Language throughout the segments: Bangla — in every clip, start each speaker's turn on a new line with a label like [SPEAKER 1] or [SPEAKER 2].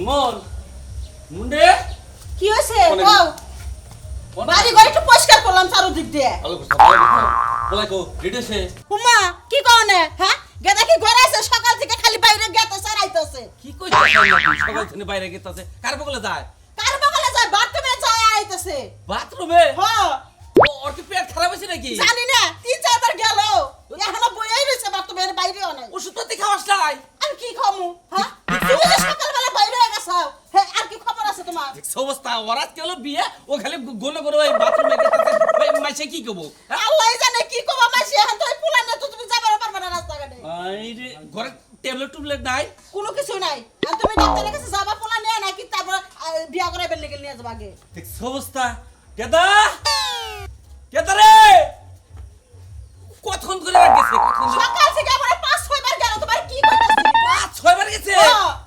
[SPEAKER 1] মামন মুন্ডে
[SPEAKER 2] কি হইছে কও বাড়ি ঘর একটু পরিষ্কার করলাম চারদিক দিয়ে
[SPEAKER 1] ভালো করছ বলাই কো রেডিছে
[SPEAKER 2] হুমা কি কওনে হ্যাঁ গেদা কি ঘরে আছে সকাল থেকে খালি বাইরে গেতেছে রাইতেছে
[SPEAKER 1] কি কইছ সকাল থেকে বাইরে গেতাছে কার বগলে যায়
[SPEAKER 2] বাথরুমে যায় আইতেছে
[SPEAKER 1] বাথরুমে
[SPEAKER 2] হ্যাঁ
[SPEAKER 1] ওর কি পেট খারাপ হইছে নাকি
[SPEAKER 2] জানি না তিন চারবার গেল এখনো বইয়াই রইছে বাথরুমের বাইরেও নাই
[SPEAKER 1] ওষুধ তো খাওয়াস নাই
[SPEAKER 2] আর কি খামু হ্যাঁ তুমি যে সকালবেলা বাইরে হয়ে গেছো হ্যাঁ আর কি খবর আছে তোমার
[SPEAKER 1] অবস্থা ওরাত কেন বিয়ে ও খালি গোল করে ওই বাথরুমে গেতাছে মাইছে কি কব
[SPEAKER 2] আল্লাহই জানে কি কবা মাসি এখন তো পুলা না তো তুমি যাবে পারবে না রাস্তাঘাটে
[SPEAKER 1] আইরে ঘরে ট্যাবলেট নাই
[SPEAKER 2] কোনো কিছু নাই আর তুমি ডাক্তারের কাছে যাবা পোলা নিয়ে নাকি তারপর বিয়া করাইবেন লেগে নিয়ে যাবা আগে
[SPEAKER 1] দেখছ অবস্থা কেদা রে কতক্ষণ করে গেছে
[SPEAKER 2] সকাল থেকে আমরা 5-6 বার গেল তোমার কি কইতাছি
[SPEAKER 1] 5-6 বার গেছে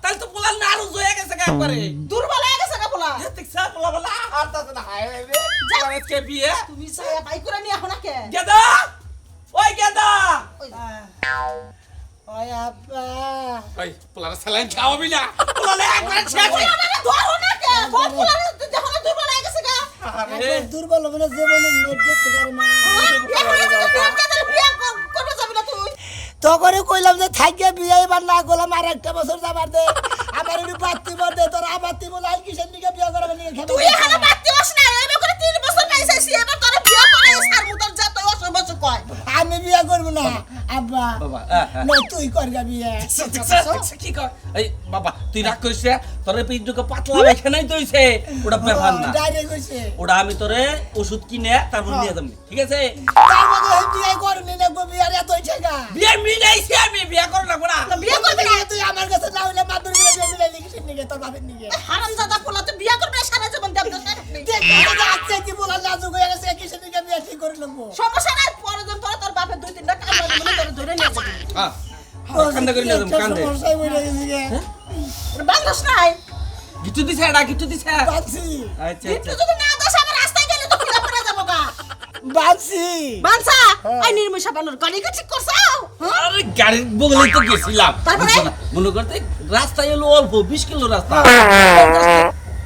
[SPEAKER 1] তাহলে তো পোলা নাড়ু হয়ে গেছে একবারে
[SPEAKER 2] দুর্বল হয়ে গেছে না পোলা
[SPEAKER 1] দেখছ পোলা বলা হারতাছে না হায় রে জানে কে বিয়ে
[SPEAKER 2] তুমি সায়া বাই করে নিয়ে এখন কে
[SPEAKER 1] কেদা ওই কেদা
[SPEAKER 2] ওই আব্বা
[SPEAKER 1] ওই পোলা সালান খাওয়াবি না পোলা একবার শেষ
[SPEAKER 2] ধরো না কে পোলা যখন দুর্বল হয়ে গেছে গা
[SPEAKER 3] দুর্বল হবে না জীবনে নেট দেখতে পারে না তখনই কইলাম যে থাইকে বিয়ে এবার না করলাম আর একটা বছর যাবার দে আমার একটু বাড়তি দে তোর আবাতি বলে আর কিসের দিকে বিয়ে করাবে নিয়ে খেতে
[SPEAKER 2] তুই এখানে বাড়তি হস না এবার করে 3 বছর পাইছিস এবার তোর বিয়ে করে সার মুতার যা তুই অসবছ কয়
[SPEAKER 3] আমি বিয়ে করব না আব্বা
[SPEAKER 1] বাবা
[SPEAKER 3] না তুই করগা বিয়ে
[SPEAKER 1] কি কর এই বাবা তুই রাগ করিস রে তোরে পিঠুকে পাতলা এখানেই দইছে ওটা ব্যাপার না
[SPEAKER 3] ডাইরেক্ট কইছে
[SPEAKER 1] ওটা আমি তোরে ওষুধ কিনে তারপর নিয়ে যাবো ঠিক আছে
[SPEAKER 3] তার মধ্যে এই বিয়ে করবি না গো বিয়ে এত ছেগা
[SPEAKER 1] বিয়ে মিলাইছি আমি বিয়ে করব না
[SPEAKER 3] বিয়ে করবি না তুই আমার কাছে না হইলে মাদুর করে বিয়ে মিলাই লিখিস নিকে তোর বাপের নিকে
[SPEAKER 2] হারামজাদা পোলা তো বিয়ে করবে সারা জীবন দেব না
[SPEAKER 3] দেখ আচ্ছা কি বলা লাজুক হয়ে গেছে কিসের দিকে বিয়ে ঠিক করে নেবো
[SPEAKER 2] সমস্যা নাই পরজন তোর বাপের 2-3টা কাজ মনে করে ধরে নিয়ে যাবে
[SPEAKER 1] হ্যাঁ কান্দা করে নিয়ে যাবো কান্দে
[SPEAKER 3] সমস্যায় পড়ে গেছি গে
[SPEAKER 2] বাংলাদেশ নাই
[SPEAKER 1] কিছু দিছে এটা কিছু দিছে
[SPEAKER 3] বাঁচি
[SPEAKER 1] আচ্ছা
[SPEAKER 2] একটু যদি না দাস আমার রাস্তায় গেলে তো খুলে পড়ে যাবো গা
[SPEAKER 3] বাঁচি
[SPEAKER 2] বানসা আই নির্মশা বানর গাড়ি কি ঠিক করছাও
[SPEAKER 1] আরে গাড়ির বগলেই তো গেছিলাম
[SPEAKER 2] তারপরে?
[SPEAKER 1] মনে করতে রাস্তায় এলো অল্প 20 কিলো রাস্তা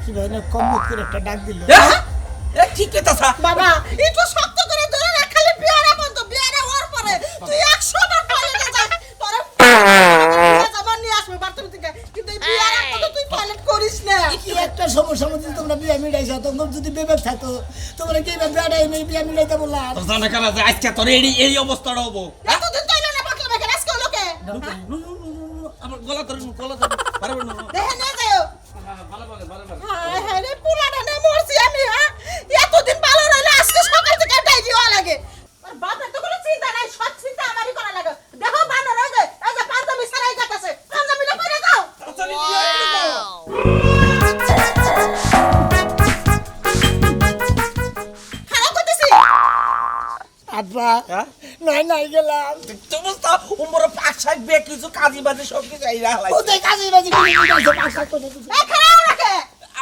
[SPEAKER 3] কি ভাই না কম করে একটা ডাক দিল
[SPEAKER 1] এ ঠিক কথা
[SPEAKER 2] বাবা একটু শক্ত করে ধরে রাখ খালি বিয়ারা বন্ধ বিয়ারা ওর পরে তুই 100 বার টয়লেটে যা তোরে যাবার নিয়ে আসবে বাথরুম থেকে কিন্তু এই বিয়ারা কত তুই টয়লেট করিস না
[SPEAKER 3] কি একটা সমস্যা মধ্যে তোমরা বিয়ে মিলাইছো তোমরা যদি বিবেক থাকতো তোমরা কি বিয়ে বিয়ে মিলাইতে বললাম
[SPEAKER 1] তোর জানা কেন যে আজকে তোর এই অবস্থাটা হবো
[SPEAKER 2] এতদিন তো এলো না বাকলা বাকে আজকে লোকে
[SPEAKER 1] আমার গলা ধরে পারবে না
[SPEAKER 2] দেখে নিয়ে যাও
[SPEAKER 1] ভালো
[SPEAKER 2] হায় হায় রে পুলাটা না মরছি আমি হ্যাঁ এতদিন ভালো রইলে আজকে সকাল থেকে ডাইজি হওয়া লাগে আর বাপের তো কোনো চিন্তা নাই সব চিন্তা আমারই করা লাগে দেখো বানর হয়ে যায় এই যে পাঞ্জাবি সারাই যাচ্ছে পাঞ্জাবিটা পরে যাও খারাপ করতেছি
[SPEAKER 3] আব্বা নাই নাই গেলাম
[SPEAKER 1] অবস্থা উমরে 5-6 বেক কিছু কাজী বাজে সব কিছু এই রাখলাই
[SPEAKER 3] ও দেখ কাজে বাজি করে মিলাইছো পাঁচটা করে
[SPEAKER 2] এই খারাপ রাখে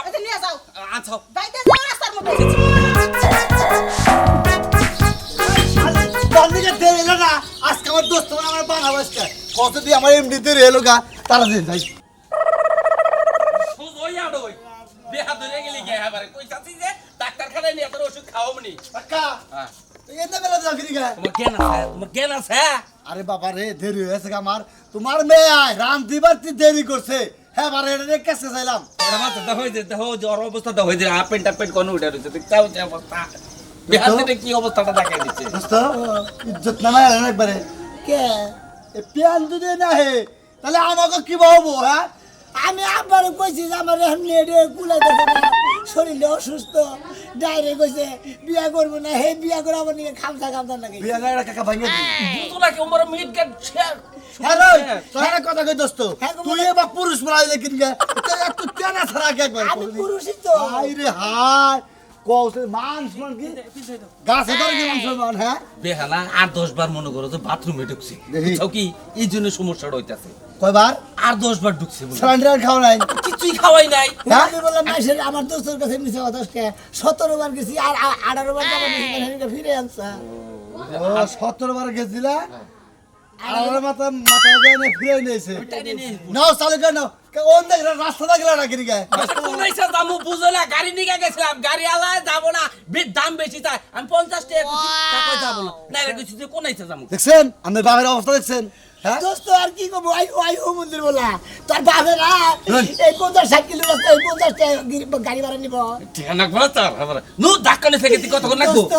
[SPEAKER 2] এটা নিয়ে যাও
[SPEAKER 1] আচ্ছা
[SPEAKER 2] বাইতে যাও রাস্তার মধ্যে
[SPEAKER 4] বন্ধুকে দেরি এলো না আজকে আমার দোস্ত আমার বানাবো আজকে কত দিয়ে আমার এমডি দেরি এলো গা তারা দিন যাই
[SPEAKER 1] ওই আড়ো ওই বেহা ধরে গেলি গে এবারে কই চাচ্ছি যে ডাক্তার খানায় নিয়ে তোর ওষুধ খাওয়াবনি
[SPEAKER 4] কাকা
[SPEAKER 1] হ্যাঁ
[SPEAKER 4] এতে বেলা যাবি গা
[SPEAKER 1] তোমার জ্ঞান আছে
[SPEAKER 4] আরে বাবা রে দেরি হয়েছে গা আমার তোমার মেয়ে আয় রাম দিবার দেরি করছে হ্যাঁ বারে রে কাছে চাইলাম
[SPEAKER 1] ওটা মাত্র দেখো যে দেখো জ্বর অবস্থা দেখো যে আপেন কোন উঠে রয়েছে দেখতাও যে অবস্থা বেহা ধরে কি অবস্থাটা দেখাই দিচ্ছে
[SPEAKER 4] দোস্ত ইজ্জত নামায় আলেন একবারে
[SPEAKER 3] কে
[SPEAKER 4] এ পিয়ান যদি না হে তাহলে আমাকে কি বলবো হ্যাঁ
[SPEAKER 3] আমি আব্বার কইছি যে আমার এখন নেড়ে কুলাইতেছে না শরীরে অসুস্থ ডাইরেক্ট কইছে বিয়া করবো না হে বিয়া করে আমার নিয়ে খামসা নাকি
[SPEAKER 4] বিয়া গাড়া কাকা ভাঙে দি
[SPEAKER 1] বুঝো না কি উমরে মিট গেট শেয়ার
[SPEAKER 4] হ্যাঁ রে তোরা কথা কই দোস্ত
[SPEAKER 3] হ্যাঁ গো,
[SPEAKER 4] তুই এবার পুরুষ বলাই দেখিন গে তুই একটু তেনা ছাড়া কে একবার
[SPEAKER 3] আমি পুরুষই তো
[SPEAKER 4] হাই রে হাই কৌশল মাংস মান কি গাছে ধরে কি মাংস মান হ্যাঁ
[SPEAKER 1] বেহালা 8-10 বার মনে করো যে বাথরুমে ঢুকছে
[SPEAKER 4] দেখি।
[SPEAKER 1] বুঝছো কি এই জন্য সমস্যাটা হইতাছে
[SPEAKER 4] কয়বার
[SPEAKER 1] 8-10 বার ঢুকছে বলে
[SPEAKER 4] সিলিন্ডার খাও নাই
[SPEAKER 1] কিছুই খাওয়াই নাই
[SPEAKER 4] হ্যাঁ?
[SPEAKER 3] আমি বললাম মাসের আমার দোস্তের কাছে মিশে কথা 17 বার গেছি আর 18 বার যাবো ফিরে আনছা
[SPEAKER 4] ও 17 বার গেছিলা আর মাথা যায় না ফিরে নিয়েছে
[SPEAKER 1] টাইনে নিয়ে
[SPEAKER 4] নাও চালু করে নাও ওন দেখ রাস্তা গেল না কি গে
[SPEAKER 1] কোনাইছে দামু বুঝো না গাড়ি নিয়ে গেছিলাম গাড়ি আলা যাব না দাম বেশি চাই আমি 50 টাকা কইছি টাকা যাব না না রে কইছি যে কোনাইছে যামু
[SPEAKER 4] দেখছেন আমাদের বাবার অবস্থা দেখছেন হ্যাঁ
[SPEAKER 3] দোস্ত আর কি করবো আইও মন্দির বলা তোর বাপেরা এই 50-60 কিলো রাস্তা 50 টাকা গাড়ি ভাড়া নিব
[SPEAKER 1] ঠিক না বলা তার আবার নু ধাক্কানে থেকে তুই কতক্ষণ লাগবো
[SPEAKER 3] দোস্ত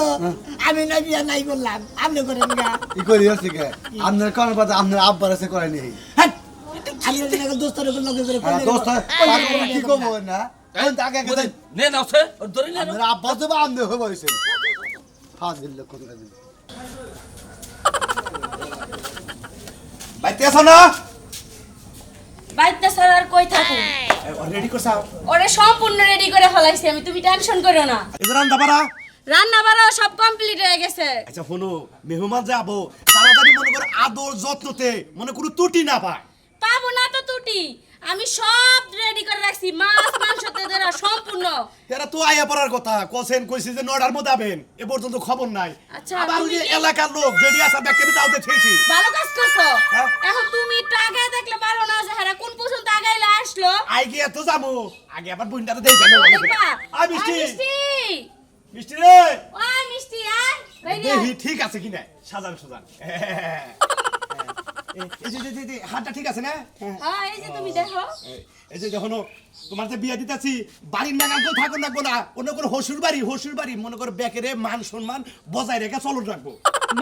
[SPEAKER 3] আমি না বিয়া নাই করলাম আপনি করেন গা
[SPEAKER 4] কি করি হচ্ছে কে আপনার কোন কথা আপনার আব্বার আছে করে নেই
[SPEAKER 3] হ্যাঁ আমি না দোস্তর লগে করে
[SPEAKER 4] হ্যাঁ দোস্ত কি করব না কোন আগে আগে
[SPEAKER 1] নে নাও সে ধরে নে
[SPEAKER 4] আপনার আব্বা তো আমনে হয়ে বসে ফাজিল লোক কোন কাজ বাইতে আসো না
[SPEAKER 5] বাইতে স্যার আর কই থাকুন
[SPEAKER 4] রেডি করছাও
[SPEAKER 5] ওরে সম্পূর্ণ রেডি করে ফলাইছি আমি, তুমি টেনশন করো না।
[SPEAKER 4] এজরান দাবারা
[SPEAKER 5] রান্না বাড়া সব কমপ্লিট হয়ে গেছে।
[SPEAKER 6] আচ্ছা শোনো মেহমান যাবো তাড়াতাড়ি মনে করো আদর যত্নতে মনে করো ত্রুটি না পায়
[SPEAKER 5] পাবো না তো টুটি, আমি সব রেডি করে রাখছি, মাছ মাংস তেদেরা সম্পূর্ণ।
[SPEAKER 6] এরা তো আয়া পড়ার কথা কোসেন কইছে যে 9টার মধ্যে আবেন এ পর্যন্ত খবর নাই।
[SPEAKER 5] আচ্ছা,
[SPEAKER 6] আবার ওই যে
[SPEAKER 5] তুমি কি-
[SPEAKER 6] এলাকার লোক যেডি আছে ব্যাকে দাওতে ছেছি
[SPEAKER 5] ভালো কাজ করছো।
[SPEAKER 6] হ্যাঁ।
[SPEAKER 5] এখন তুমি একটু আগে দেখলে পারো না যে হারা কোন পর্যন্ত আগাইলে আসলো।
[SPEAKER 6] আই গিয়ে তো যাবো আগে আবার বুইন্দাতে দেই জানো
[SPEAKER 5] দেখবা?
[SPEAKER 6] আই মিষ্টি
[SPEAKER 5] মিষ্টি
[SPEAKER 6] মিষ্টি রে
[SPEAKER 5] ওই মিষ্টি আয় বাইরে
[SPEAKER 6] দেহি
[SPEAKER 5] আয়।
[SPEAKER 6] ঠিক আছে কিনা সাজান সাজান এই যে হাতটা ঠিক আছে না
[SPEAKER 5] হ্যাঁ এই যে তুমি দেখো
[SPEAKER 6] এই যে যখন তোমার যে বিয়ে দিতেছি বাড়ির নাগাল তো থাকুন রাখবো না অন্য কোনো হসুর বাড়ি মনে করো বেকেরে মান সম্মান বজায় রেখে চলন রাখবো।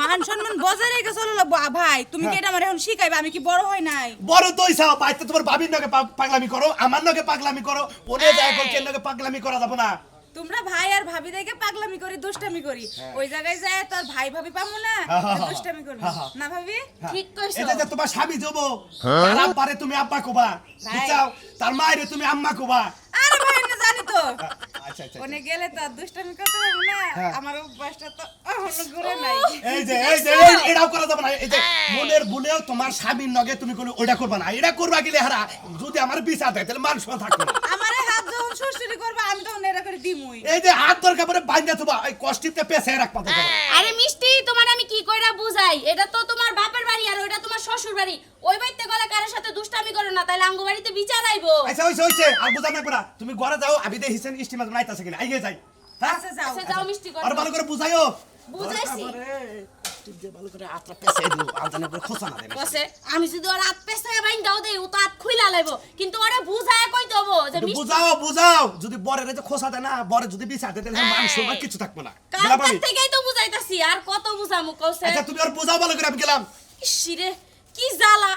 [SPEAKER 7] মান সম্মান বজায় রেখে চলো লাগবো। ভাই তুমি কি এটা আমার এখন শিখাইবে? আমি কি বড় হয় নাই?
[SPEAKER 6] বড় তো ইচ্ছা বাইতে তোমার বাবির নাকে পাগলামি করো আমার নাকে পাগলামি করো ওনে যায় কেন নাকে পাগলামি করা যাবো না।
[SPEAKER 7] তোমরা ভাই আর ভাবি দেখে পাগলামি করি দুষ্টামি করি, ওই জায়গায় যায় তোর ভাই ভাবি পাবো না, দুষ্টামি করবি না ভাবি?
[SPEAKER 5] ঠিক কইছো।
[SPEAKER 6] এটা যে তোমার স্বামী যাবো তার আব্বারে তুমি আব্বা কোবা বুঝছাও তার মায়েরে তুমি আম্মা কোবা।
[SPEAKER 7] আরে ভাই না জানি তো
[SPEAKER 6] আচ্ছা আচ্ছা
[SPEAKER 7] ওনে গেলে তো আর দুষ্টামি করতে পারবো না, আমার অভ্যাসটা তো এখনো ঘুরে নাই।
[SPEAKER 6] এটাও করা যাবে না। এই যে মনের ভুলেও তোমার স্বামীর নগে তুমি কোনো ওইটা করবা না, এটা করবা গেলে হারা যদি আমার বিচার দেয় তাহলে মান সম্মান থাকবে না।
[SPEAKER 7] আমারে হাত যখন সুরসুরি করবা আমি তখন এটা করে দিমুই।
[SPEAKER 6] এই যে হাত দরকার পরে বাইন্দা তোমা এই কষ্টিতে পেছে রাখবা তো
[SPEAKER 5] আরে মিষ্টি তোমার আমি কি কইরা বুঝাই, এটা তো তোমার বাপের বাড়ি আর ওইটা তোমার শ্বশুর বাড়ি, ওই বাড়িতে গেলে কারোর সাথে দুষ্টামি করো না, তাইলে আঙ্গু বাড়িতে বিচার আইবো।
[SPEAKER 6] আচ্ছা হইছে আর বুঝা না পড়া তুমি ঘরে যাও আমি দেখিছেন স্টিমার নাইতাছে কিনা আইগে যাই হ্যাঁ
[SPEAKER 7] আচ্ছা যাও।
[SPEAKER 5] আচ্ছা যাও মিষ্টি করো।
[SPEAKER 6] আর ভালো করে বুঝাইও
[SPEAKER 5] বুঝাইছি।
[SPEAKER 6] ভালো করে আত্রা পেছে দিও আলতানে করে খোসা না দেবে।
[SPEAKER 5] কসে আমি যদি ওর হাত পেছায় বাইন দাও দেই ও তো হাত খুইলা লাইবো, কিন্তু ওরে বুঝায় কই দেবো যে মিষ্টি
[SPEAKER 6] বুঝাও যদি বরের যে খোসা দেয় না বরে যদি বিচার দেয় তাহলে মান সম্মান কিছু থাকবে না। গেলাম
[SPEAKER 5] কালকার
[SPEAKER 6] আমি।
[SPEAKER 5] থেকেই তো বুঝাইতাছি, আর কত বুঝামু কসে।
[SPEAKER 6] আচ্ছা তুমি আর বুঝাও ভালো করে আমি গেলাম।
[SPEAKER 5] ইসিরে কি জ্বালা,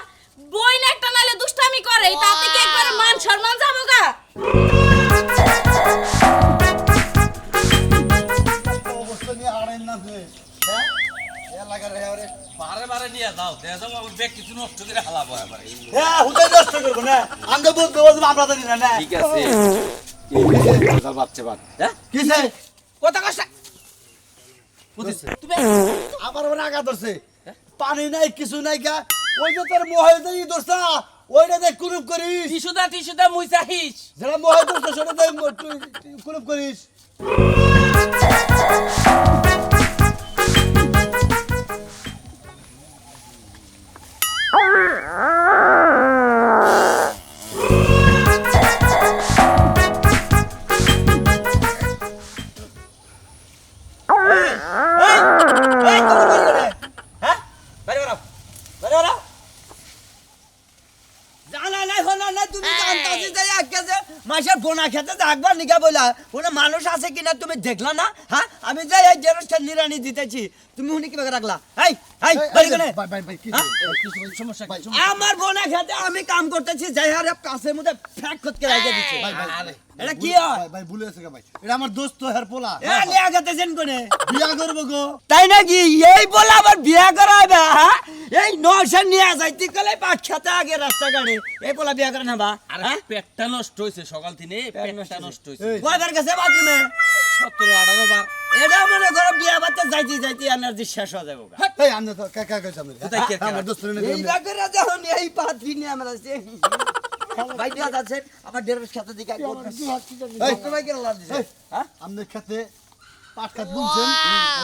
[SPEAKER 5] বই না একটা নালে দুষ্টামি করে তাতে কি একবার মান সম্মান যাবো গা।
[SPEAKER 4] অবস্থা নিয়ে আড়াই না যে হ্যাঁ এলাকার হেরে
[SPEAKER 1] বারে বারে নিয়ে যাও দে যাও আমার ব্যাগ কিছু নষ্ট করে হালাবো এবারে
[SPEAKER 4] হ্যাঁ হুদাই নষ্ট করব না আমরা বলতে বলতে আমরা জানি না না
[SPEAKER 1] ঠিক আছে এই বাচ্চা বাদ হ্যাঁ
[SPEAKER 4] কিসে
[SPEAKER 1] কথা কষ্ট
[SPEAKER 4] তুমি আবার ওর আগা ধরছে পানি নাই কিছু নাই গা ওই যে তোর মোহে দেই দোস্তা ওইটা দেখ কুরুপ করিস
[SPEAKER 1] টিস্যুদা মুইসাহিস
[SPEAKER 4] যেটা মোহে দোস্তা সেটা দেখ কুরুপ করিস
[SPEAKER 3] জানা নাই হলো না তুমি জানতাছি যে আজকে মাসের বোনা খেতে থাকবার নিকা বলা কোনো মানুষ আছে কিনা তুমি দেখলা না? হ্যাঁ আমি যাই এই জেরক্সটা নিরানি দিতেছি তুমি উনি কিভাবে রাখলা? এই এই বাড়ি কোনে?
[SPEAKER 4] ভাই কি সমস্যা কি
[SPEAKER 3] আমার বোনা খেতে আমি কাম করতেছি যাই হারে কাছের মধ্যে ফ্যাক করতে রেখে দিচ্ছে। এটা কি হয়?
[SPEAKER 4] ভাই ভুলে গেছে ভাই এটা আমার দোস্ত হের পোলা
[SPEAKER 3] এ লিয়া গেতেছেন কোনে?
[SPEAKER 4] বিয়া করব গো
[SPEAKER 3] তাই নাকি? এই বলে আবার বিয়া করাবে? হ্যাঁ এই নশা নিয়ে যাইতে গেলে পাট খেতে আগে রাস্তাঘাটে এই বলে বিয়া করে না বা?
[SPEAKER 1] আরে
[SPEAKER 3] হ্যাঁ
[SPEAKER 1] পেটটা নষ্ট হইছে সকাল থেকে পেটটা নষ্ট হইছে
[SPEAKER 3] কয়বার গেছে বাথরুমে?
[SPEAKER 1] 17-18 বার
[SPEAKER 3] এটা মনে করো বিয়া বাচ্চা যাইতে যাইতে এনার্জি শেষ হয়ে যাবো।
[SPEAKER 4] এই আমরা তো কাকা কইছ আমি
[SPEAKER 1] কোথায় কে
[SPEAKER 4] আমার দোস্ত নে
[SPEAKER 3] এই জায়গাটা যখন এই পাত্রী নিয়ে আমরা আসছি ভাই বিয়া যাচ্ছেন আমার ডেরের সাথে দিকে
[SPEAKER 4] এই
[SPEAKER 3] ভাই কেন লাভ দিছে? হ্যাঁ
[SPEAKER 4] আমাদের খেতে পাট খাত বুনছেন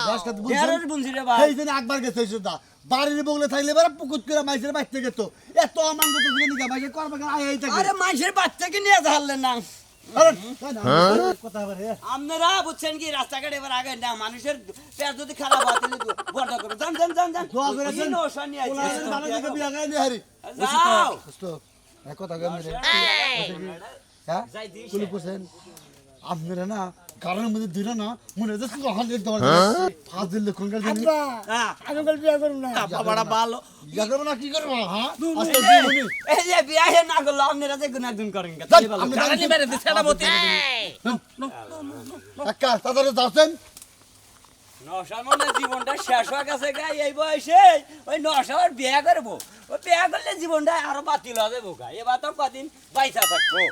[SPEAKER 4] ঘাস খাত বুনছেন
[SPEAKER 3] ঢেরের বুনছি রে ভাই।
[SPEAKER 4] সেই জন্য একবার গেছে সুদা বাড়ির বগলে থাকলে এবার পুকুত করে মাইসের বাইতে গেত এত অমাঙ্গ তো দিকে নিকা মাইসের করবে কেন আই থাকে
[SPEAKER 3] আরে মানুষের বাচ্চাকে নিয়ে ধারলেন না।
[SPEAKER 4] আরে তাই না কথা বলে
[SPEAKER 3] আপনারা বুঝছেন কি রাস্তাঘাট এবার আগে না মানুষের পেট যদি খারাপ হয় তাহলে বর্ধা করবে। যান যান যান যান।
[SPEAKER 4] দোয়া করেছেন
[SPEAKER 3] ওই নশা নিয়ে
[SPEAKER 4] ওলা
[SPEAKER 3] আইছে।
[SPEAKER 4] ভালো দিকে বিয়া গায় নি হারি
[SPEAKER 3] যাও।
[SPEAKER 4] দোস্ত এক কথা গাম রে হ্যাঁ
[SPEAKER 3] যাই দিস।
[SPEAKER 4] কোন কোসেন আপনারা না কারণের মধ্যে দিল না মনে হচ্ছে হান্ড্রেড দর ফাজিল লক্ষণ কাল জানি
[SPEAKER 3] হ্যাঁ।
[SPEAKER 2] আমি বল বিয়া করব না
[SPEAKER 3] বাবাটা ভালো।
[SPEAKER 4] বিয়া করব না কি করব হ্যাঁ আজকে জীবনী
[SPEAKER 3] এই যে বিয়া হে না করলে আপনারা যে গুণ একদিন করেন কে?
[SPEAKER 4] যান,
[SPEAKER 3] তাহলে ভালো।
[SPEAKER 4] আমি
[SPEAKER 1] গাড়ি মেরে দিছে এটা মতি
[SPEAKER 4] একা তাদের যাচ্ছেন
[SPEAKER 3] নশার মনে জীবনটা শেষ হয়ে গেছে গা এই বয়সে ওই নশার বিয়া করবো ওই বিয়া করলে জীবনটা আরো বাতিল হবে বোকা এবার তো কদিন বাইসা থাকবো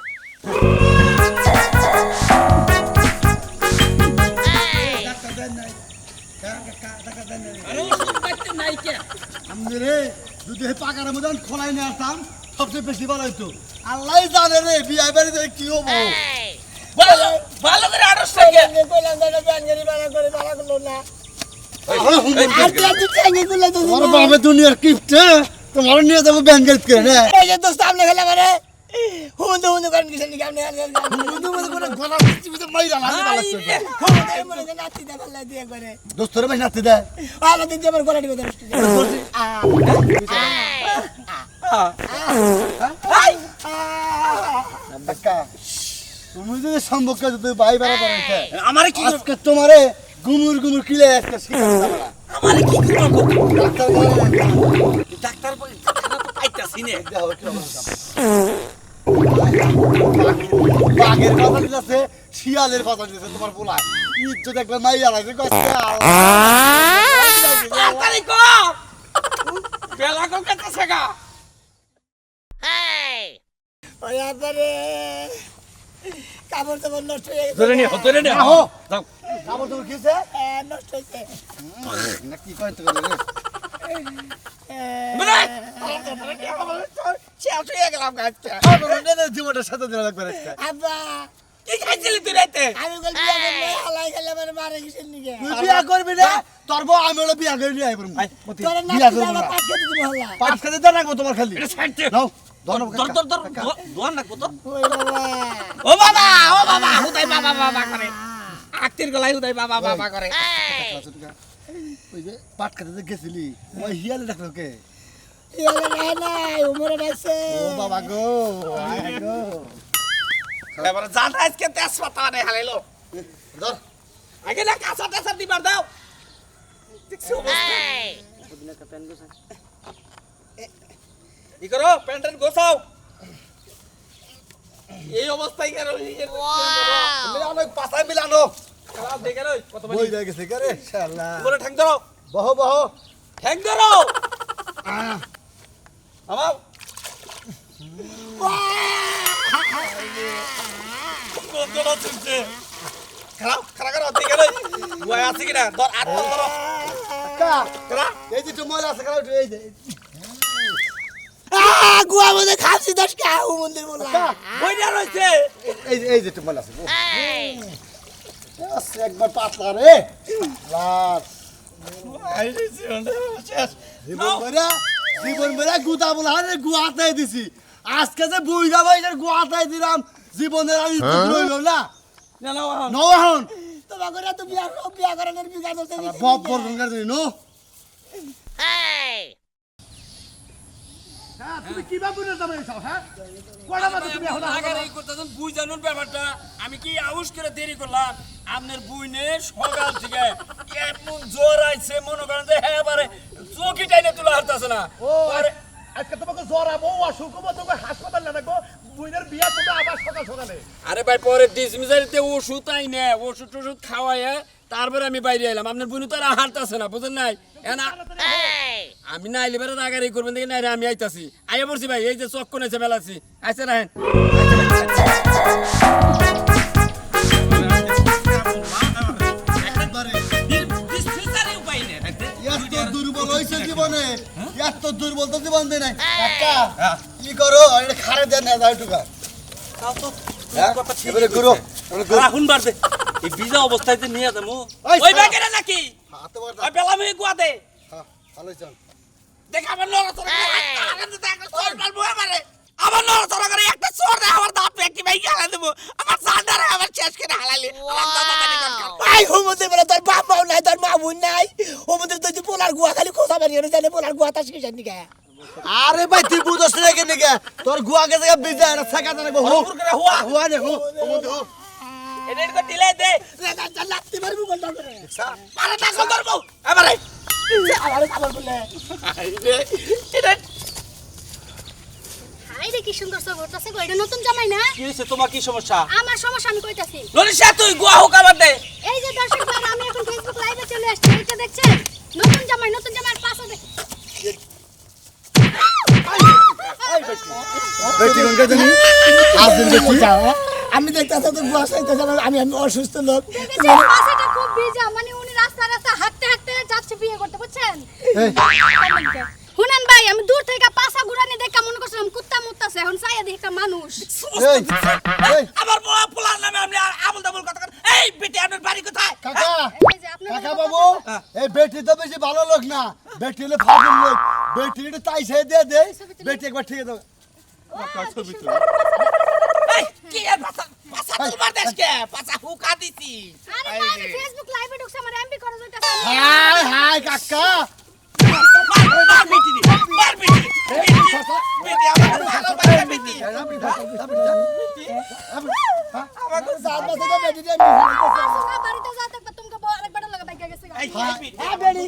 [SPEAKER 1] আরে ওষুধ পাইতে নাই কে
[SPEAKER 4] আমি রে যদি এই পাকার মধ্যে খোলাই নিয়ে আসতাম সবচেয়ে বেশি ভালো হইতো আল্লাহ জানে রে বিয়ে বাড়িতে কি হবো
[SPEAKER 1] ভালো ভালো করে আড়স থেকে
[SPEAKER 2] কইলাম দাদা ব্যাঙ্গারি বাড়া করে বাড়া করলো না
[SPEAKER 4] আর তুই চেঙ্গে গুলো তো তোমার বাবা দুনিয়ার গিফট তোমার নিয়ে যাবো ব্যাংকের করে না
[SPEAKER 2] এই যে দোস্ত আপনি খেলা করে হুন্দু হুন্দু করেন কিছু নি আপনি
[SPEAKER 4] বন্ধু মধ্যে করে গলা দিচ্ছি বুঝে মাইরা লাগে পালাচ্ছে
[SPEAKER 2] মনে করেন নাতি দা ফেলা দিয়ে করে
[SPEAKER 4] দোস্তরে ভাই নাতি দেয়
[SPEAKER 2] আলো দিন আমার গলা দিবে
[SPEAKER 4] একা তুমি যদি সম্পর্ক যদি ভাই বেড়া করেছে
[SPEAKER 1] আমারে কি
[SPEAKER 4] আজকে তোমারে গুমুর গুমুর কিলে একটা শিখা
[SPEAKER 1] আমারে কি করব
[SPEAKER 4] ডাক্তার বলে
[SPEAKER 1] ডাক্তার তো পাইতাছি নে
[SPEAKER 4] বাঘের কথা দিতেছে শিয়ালের কথা দিতেছে তোমার বলা ইজ্জত একবার মাইয়া লাগে
[SPEAKER 1] তাড়াতাড়ি কো বেলা কো কত সেগা
[SPEAKER 2] ওই আবারে কাপড় তো নষ্ট হয়ে গেছে
[SPEAKER 1] ধরে নে
[SPEAKER 4] আহো।
[SPEAKER 1] যাও
[SPEAKER 4] কাপড় তোমার কিছে
[SPEAKER 2] নষ্ট হয়েছে
[SPEAKER 4] না কি কইতে গেলে
[SPEAKER 1] বলে শেষ হয়ে গেলাম গাছটা
[SPEAKER 4] জীবনটার সাথে দিন লাগবে আজকে
[SPEAKER 2] আব্বা
[SPEAKER 1] কি খাইছিলি তুই রাইতে
[SPEAKER 2] আমি বল বিয়া করলে হালাই খেলে মানে মারে গেছেন নিকে
[SPEAKER 4] তুই বিয়া করবি না তোর বউ আমি হলো বিয়া করে নিয়ে আইবো
[SPEAKER 2] তোর
[SPEAKER 4] বিয়া
[SPEAKER 2] নাতি
[SPEAKER 4] করবো
[SPEAKER 2] দাদা
[SPEAKER 4] না
[SPEAKER 2] পাঁচ কেজি দিব হল্লা
[SPEAKER 4] পাঁচ খেতে দেন রাখবো তোমার খালি
[SPEAKER 1] এটা ছাড়তে
[SPEAKER 4] নাও
[SPEAKER 1] দর দোয়ান না কত
[SPEAKER 2] ওই বাবা
[SPEAKER 1] ও বাবা হুদাই বাবা করে আক্তির গলাই হুদাই বাবা করে
[SPEAKER 4] ওই যে পাট খেতে গেছিলি ওই হিয়ালে ডাকলো কে
[SPEAKER 2] ইয়ালে নাই উমরে আছে
[SPEAKER 4] ও বাবা গো আয় গো
[SPEAKER 1] এবারে জানা আজকে তেজপাতা নে হালাইলো
[SPEAKER 4] ধর
[SPEAKER 1] আগে না কাঁচা টেসা দিবার দাও দেখছো অবস্থা ই করো প্যান্টেন গোছাও এই অবস্থায় কেন
[SPEAKER 4] মিলা অনেক পাছায় মিলানো
[SPEAKER 1] খারাপ দেখে রই কত
[SPEAKER 4] বই হয়ে গেছে কে রে শালা
[SPEAKER 1] বলে ঠ্যাং ধরো
[SPEAKER 4] বহ বহ
[SPEAKER 1] ঠ্যাং ধরো আমার কোন চিনছে খারাপ দেখে রই ওই আছে কিনা ধর আট ধরো
[SPEAKER 4] কা
[SPEAKER 1] করা
[SPEAKER 4] এই যে তোমার আছে কারা এই যে
[SPEAKER 2] গুয়া মধ্যে খাসি দশ কে আউ মন্দির বলা
[SPEAKER 1] ওইটা রইছে
[SPEAKER 4] এই যে তোমার আছে একবার পাতলা রে লাস জীবন বেড়া গুতা বলা রে গুয়াতে দিছি আজকে যে বুইরা ভাইয়ের গুয়াতে দিলাম জীবনের আর ইজ্জত রইল না নওয়াহন
[SPEAKER 2] তোমার করে তো বিয়া করানোর বিয়া করতে
[SPEAKER 4] বব বর্গঙ্গার দিন নো তুমি কি ভাবে না যাবে সব হ্যাঁ কোড়া মাথা তুমি এখন
[SPEAKER 3] আগার এই করতেছেন বুই জানুন ব্যাপারটা আমি কি আউশ করে দেরি করলাম আপনার বুইনে সকাল থেকে এমন জোর আইছে মনে করেন যে হ্যাঁ বারে চোখি টাইনে তুলা হারতাছে না
[SPEAKER 4] ও আজকে তোমাকে জ্বর আবো অসুখ হবো তোকে হাসপাতাল না দেখো বুইনের বিয়া তুমি আবার সকাল সকালে
[SPEAKER 3] আরে ভাই পরে ডিসমিসারিতে ওষুধ আই না ওষুধ খাওয়ায় তারপরে আমি বাইরে এলাম আপনার বুনু তো আর হারতাছে না বুঝেন নাই আমি না আইলে বেড়ে আগারি করবেন দেখি না আমি আইতাছি আইয়া পড়ছি ভাই এই যে চক্ক নেছে বেলাছি আইসে রাহেন
[SPEAKER 4] এত দুর্বল হয়েছে জীবনে এত দুর্বল তো জীবন দেয় নাই কাকা কি করো এটা খারে দেন না যাই টুকা এবারে গুরু
[SPEAKER 1] রাহুন বাড়বে এই ভিজা অবস্থায় যে নিয়ে যাবো
[SPEAKER 4] ওই
[SPEAKER 1] ওই
[SPEAKER 4] শালা।
[SPEAKER 1] ব্যাগের নাকি
[SPEAKER 4] হাতে বড়
[SPEAKER 1] ওই বেলামি গুয়াতে
[SPEAKER 4] হ্যাঁ ভালো চল
[SPEAKER 1] দেখ আমার নড়াচড়া করে আমার নড়াচড়া করে একটা চোর দেয় আমার দাঁত একটি ভাই গেলে দেবো আমার সান্ডারে আমার শেষ করে হালালি
[SPEAKER 3] ভাই হুমুদের বলে তোর বাপ মাও নাই তোর মা বোন নাই হুমুদের তুই পোলার গুয়া খালি খোসা মারি জানে পোলার গুয়া তাস কিসের নিকে
[SPEAKER 4] আরে ভাই তুই বুঝছ না কেন কে তোর গুয়া কে জায়গা বিজা না ছাকা জানা গো হো
[SPEAKER 1] করে হুয়া
[SPEAKER 4] হুয়া দেখো ও মতে হো
[SPEAKER 1] এদের কো দিলে দে
[SPEAKER 3] লাগতে পারবো বলটা করে
[SPEAKER 1] আরে না কো করবো এবারে
[SPEAKER 3] আমারে খাবার বলে
[SPEAKER 1] এটা
[SPEAKER 5] হাই রে কি সুন্দর সব ঘটতাছে গো এটা নতুন জামাই না
[SPEAKER 1] কি হইছে তোমার কি সমস্যা
[SPEAKER 5] আমার সমস্যা আমি কইতাছি
[SPEAKER 1] লরিশা তুই গুয়া হোক আবার দে
[SPEAKER 5] এই যে দর্শক ভাই আমি এখন ফেসবুক লাইভে চলে আসছি এটা দেখছেন নতুন জামাইয়ের পাশে দেখ
[SPEAKER 4] বেটি কোন কে জানি আজ দিন বেটি
[SPEAKER 3] আমি দেখতাছি তো গুয়া সাইতে আমি অসুস্থ লোক
[SPEAKER 5] দেখেছেন পাশেটা খুব ভিজা মানে উনি রাস্তা হাঁটতে হাঁটতে যাচ্ছে বিয়ে করতে বুঝছেন শুনেন ভাই আমি দূর থেকে পাছা ঘুরানি দেখে মনে করছিলাম কুত্তা মুত্তাছে এখন চাইয়া দেখি একটা মানুষ
[SPEAKER 4] এই এই
[SPEAKER 1] আমার পোলার নামে আপনি আবুল তাবুল কথা করেন এই বেটি আপনার বাড়ি কোথায়
[SPEAKER 4] কাকা
[SPEAKER 5] এই যে আপনার
[SPEAKER 4] কাকা বাবু এই বেটি তো বেশি ভালো লোক না বেটি হলে ফাজিল লোক বেটি এটা তাই সে দিয়ে দে বেটি একবার ঠিক দাও
[SPEAKER 1] এই কি এর পাছা পাছা তোমার দেশকে পাছা হুকা দিছি
[SPEAKER 5] আরে না আমি ফেসবুক লাইভে ঢুকছে আমার এমপি করা যাইতাছে
[SPEAKER 4] হাই হাই কাকা
[SPEAKER 1] মার বেটি দি মার বেটি বেটি আমার ভালো বাচ্চা বেটি
[SPEAKER 3] আমাকে সাত বছর তো বেটি দিয়ে
[SPEAKER 5] আসলে বাড়িতে যাতে তোমাকে আরেকবার লাগা বাইকা গেছে
[SPEAKER 1] এই বেটি
[SPEAKER 3] হ্যাঁ বেটি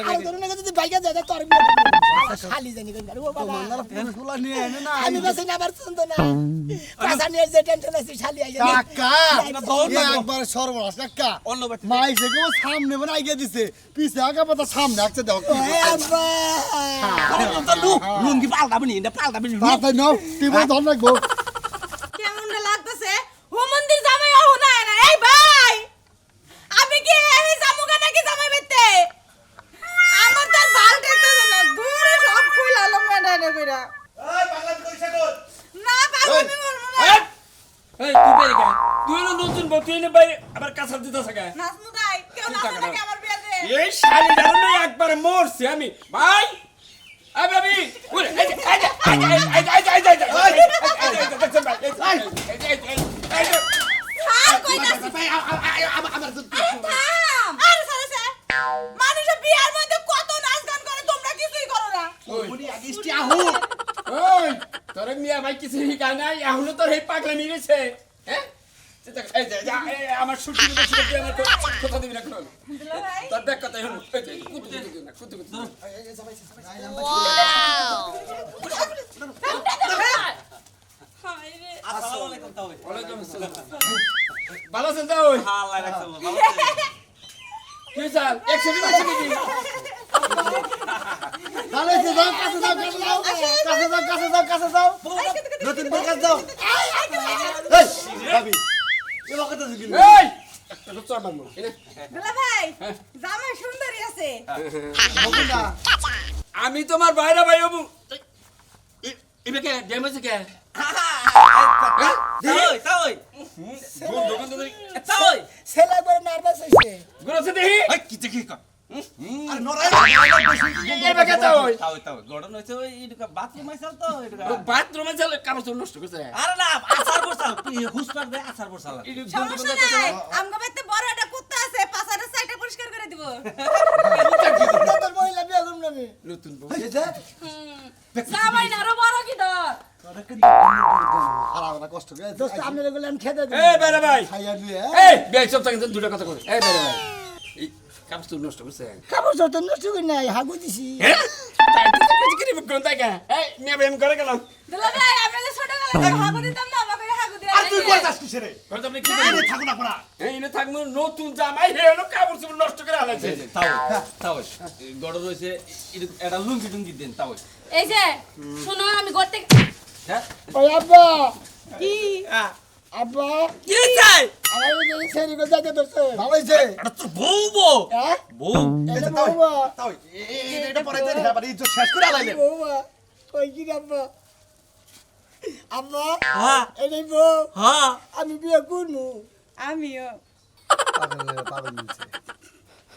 [SPEAKER 3] আর ধরুন না যদি বাইকে যায় তোর খালি জানি কোন ও বাবা
[SPEAKER 4] মন্দার ফুলগুলা নিয়ে এনে না
[SPEAKER 3] আমি বসে না আবার শুনতো না পাছা নিয়ে যে টেনশন আছে শালি আইছে
[SPEAKER 4] কাকা
[SPEAKER 1] দৌড়
[SPEAKER 4] এ
[SPEAKER 1] মারবো।
[SPEAKER 4] একবার সর্বনাশ কাকা
[SPEAKER 1] অন্য বেটি
[SPEAKER 4] মাই সে কেউ সামনে মানে আগে দিছে পিছে আগা পাতা সামনে আসছে দেখো কি
[SPEAKER 3] ওই আব্বা
[SPEAKER 1] লুঙ্গি পাল্টাবি নি এটা পাল্টাবি নি
[SPEAKER 4] তাড়াতাড়ি নাও তুই বলে ধর রাখবো
[SPEAKER 7] কেমনটা লাগতেছে হুমন্দির জামাই ও না না এই ভাই আপনি কি এই জামুকা নাকি জামাই বেতে আমার তার বাল দেখতেছে না দূরে সব খুইলালো মেডানে কইরা
[SPEAKER 6] এই পাগলামি করিস না তোর।
[SPEAKER 7] না পাগলামি করবো না
[SPEAKER 1] এই তুই বেরি কে তুই হলো নতুন বউ তুই নে বাইরে আবার কাঁচা দিতে থাকে
[SPEAKER 7] নাসমু দাই কেউ না নাকি আমার বিয়াতে
[SPEAKER 1] এই শালি জানো একবার মরছি আমি ভাই আই বেবি ওরে এই
[SPEAKER 7] আর কইতাছি
[SPEAKER 6] ভাই আমার তো
[SPEAKER 7] থাম আর সারাসে মানুষ বিয়ার মধ্যে কত নাচ গান করে তোমরা কিছুই করো না
[SPEAKER 6] উনি আগিস্টি আহু
[SPEAKER 1] ওই তোর মিয়া ভাই কিছু শিখায় নাই এখনো তোর এই পাগলা মিলেছে হ্যাঁ এই যে আমার শুটিং বেশি আমার কথা দিবি না কোন
[SPEAKER 7] ভাই
[SPEAKER 1] তোর দেখ কথা হলো কুতু
[SPEAKER 7] হায় রে
[SPEAKER 1] আসসালামু আলাইকুম তাও ওয়ালাইকুম আসসালাম ভালো আছেন তাও আল্লাহ রাখছে ভালো কি স্যার একসাথে বসে নাকি
[SPEAKER 4] তাহলে সে যাও কাছে যাও কাছে যাও কাছে যাও নতুন বউ কাছে যাও এই ভাবি এ কথা জিগিল
[SPEAKER 1] এই একটা চড় মারমু
[SPEAKER 7] দুলা ভাই জামাই সুন্দরী আছে
[SPEAKER 4] বকুনা
[SPEAKER 1] আমি তোমার বাইরে ভাই হবু ইবে কে ড্যামেজ কে তাই বন্ধু বন্ধু তাই
[SPEAKER 3] ছেলে একবার নার্ভাস হইছে
[SPEAKER 1] গুরছে দেহি
[SPEAKER 6] এই কি দেখি কর আর নরাই
[SPEAKER 1] ইবে কে তাই
[SPEAKER 8] তাও গড়ন হইছে ওই এটুকা বাথরুম আইছাল তো এটুকা
[SPEAKER 1] বাথরুমে চলে কাপড় চোপড় নষ্ট করছে
[SPEAKER 8] আরে না আচার বসাল হুসপার দে আচার বসাল
[SPEAKER 1] ইডি
[SPEAKER 7] সমস্যা নাই আমগো বাইতে বড় একটা কুত্তা আছে পাছাটা সাইডে পরিষ্কার করে দিব
[SPEAKER 3] তোর মহিলা বিয়ে করব না আমি
[SPEAKER 1] নতুন বউ
[SPEAKER 5] জামাই না আরো বড় কি দর
[SPEAKER 4] আলাদা কষ্ট করে
[SPEAKER 3] দোস্ত আমি রেগুলার খেতে দিই
[SPEAKER 1] এই বেরে ভাই
[SPEAKER 4] খাইয়া দিয়ে
[SPEAKER 1] এই বিয়ে সব থেকে দুটো কথা কই এই বেরে ভাই এই কাপড় চোপড় নষ্ট করছে
[SPEAKER 3] কাপড় চোপড় তো নষ্ট করি নাই হাগু দিছি
[SPEAKER 1] হ্যাঁ তাই তো কিছু কি কোন তাই কে এই মিয়া বেম করে গেলাম
[SPEAKER 7] দুলা ভাই আমি যে ছোটবেলায় হাগু দিতাম না আমাকে হাগু দিয়ে
[SPEAKER 6] আর তুই কই যাস কিসে রে
[SPEAKER 1] কই তুমি কি
[SPEAKER 6] এই থাকো না পড়া
[SPEAKER 1] এই নে থাকমু নতুন জামাই হে হলো কাপড় চোপড় নষ্ট করে আলাইছে
[SPEAKER 8] তাও গড়ন হইছে এটা লুঙ্গি টুঙ্গি দেন তাও
[SPEAKER 5] এই যে শুনো আমি করতে
[SPEAKER 8] হ্যাঁ
[SPEAKER 3] ওই আব্বা
[SPEAKER 7] কি
[SPEAKER 3] আব্বা
[SPEAKER 1] কি চাই
[SPEAKER 3] আমার এই সেরি গো যাইতে ধরছে
[SPEAKER 4] ভালো হইছে
[SPEAKER 1] এটা তো বউ বউ
[SPEAKER 3] হ্যাঁ
[SPEAKER 1] বউ
[SPEAKER 3] এটা বউবা
[SPEAKER 6] তাও এটা পরে দে আবার এই তো শেষ করে আলাইলে
[SPEAKER 3] বউবা কই কি রে আব্বা আব্বা
[SPEAKER 1] হ্যাঁ
[SPEAKER 3] এই বউ
[SPEAKER 1] হ্যাঁ
[SPEAKER 3] আমি বিয়ে করবো
[SPEAKER 7] আমিও
[SPEAKER 4] পাগল মিলছে